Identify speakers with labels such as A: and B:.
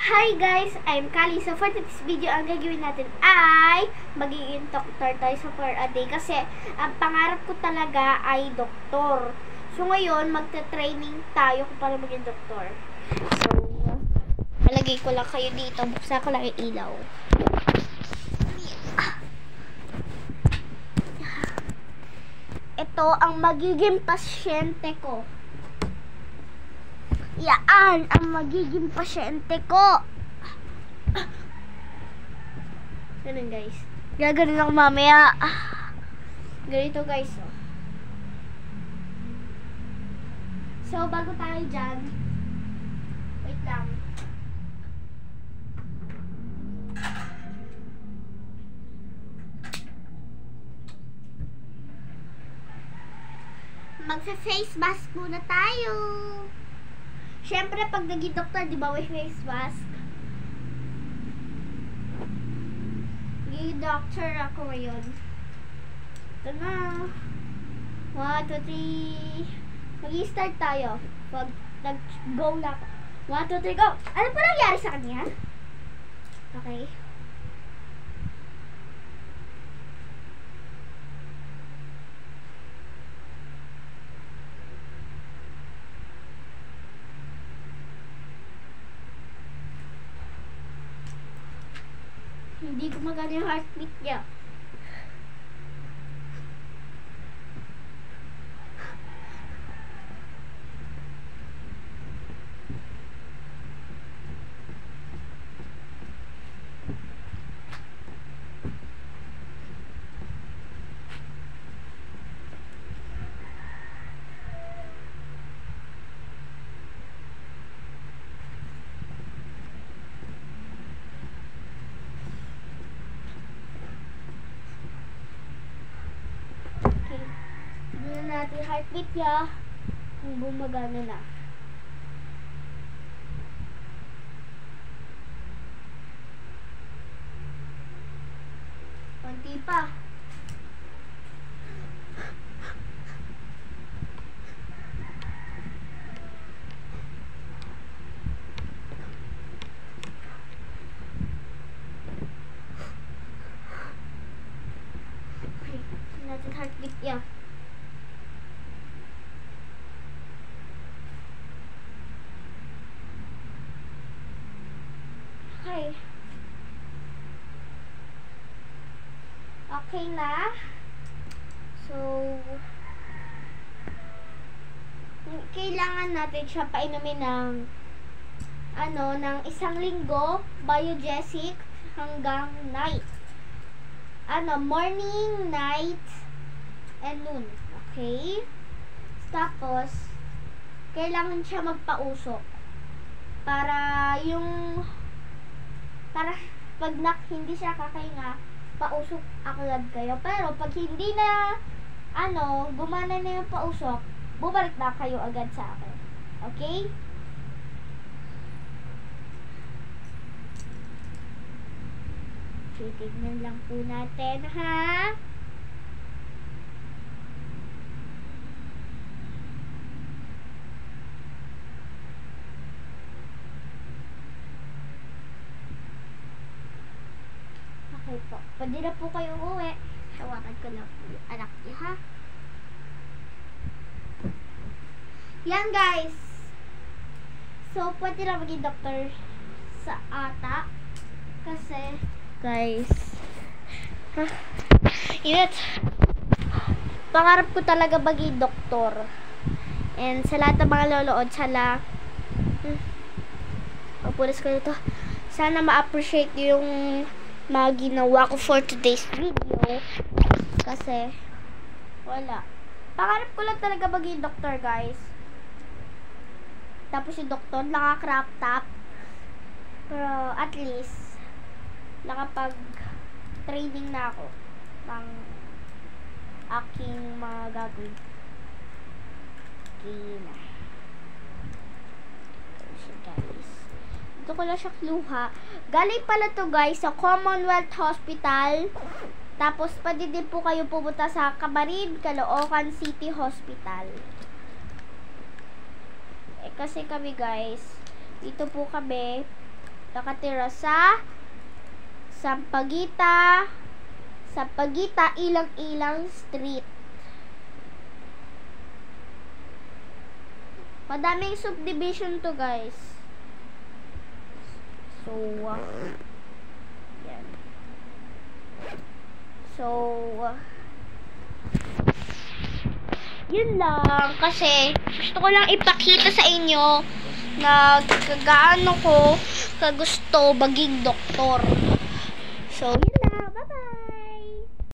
A: Hi guys, I'm Kali. So for this video, ang gagawin natin ay magiging doctor tayo sa for a day. Kasi ang pangarap ko talaga ay doktor. So ngayon, magta-training tayo kung paano maging doktor. So, alagay ko lang kayo dito. Buksan ko lang yung ilaw. Ito ang magiging pasyente ko. Yan ang magiging pasyente ko. Ganun guys. Gaganon ako mamaya. Ganito guys. Oh. So bago tayo dyan, wait lang. Magsa-face mask muna tayo. Siyempre, pag naging doktor, di ba, may face mask? Naging doctor ako ngayon. Ito na. 1, 2, 3. Mag-i-start tayo. Pag nag-go na ako. 1, 2, 3, go! Ano pa nangyari sa kanya? Okay. Hindi gumagana yung heartbeat niya. Natin heartbeat niya kung bumagana na. Konti pa. Okay, natin heartbeat niya. Okay na. So, kailangan natin siya painumin ng ng 1 linggo, biogesic hanggang night. Morning, night, and noon. Okay? Tapos, kailangan siya magpausok. Para pag hindi siya kakahinga, pausok agad kayo. Pero pag hindi na gumana na yung pausok, bumalik na kayo agad sa akin. Okay? Titignan lang po natin, ha? Okay po. Pwede na po kayo uwi. Tawagan ko lang po yung anak niya, ha? Yan, guys. So, pwede na maging doktor sa ata. Kasi, guys, init. Pangarap ko talaga maging doktor. And sa lahat ng mga lolood, pulis ko dito. Sana ma-appreciate yung mga ginawa ko for today's video. Kasi, wala. Pangarap ko lang talaga maging doktor, guys. Tapos yung doktor, naka-crop top. Pero, at least, nakapag-training na ako ng aking mga gagawin. Okay na. So, guys. Ito ko lang siya kinuha. Galing pala to guys sa Commonwealth Hospital. Tapos pwede din po kayo pumunta sa Camarines, Caloocan City Hospital. Kasi kami guys, dito po kami nakatira sa Sampaguita Ilang-Ilang Street. Madaming subdivision to, guys. So, yan. So, yun lang. Kasi, gusto ko lang ipakita sa inyo na gaano ko kagusto maging doktor. So, yun lang. Bye-bye!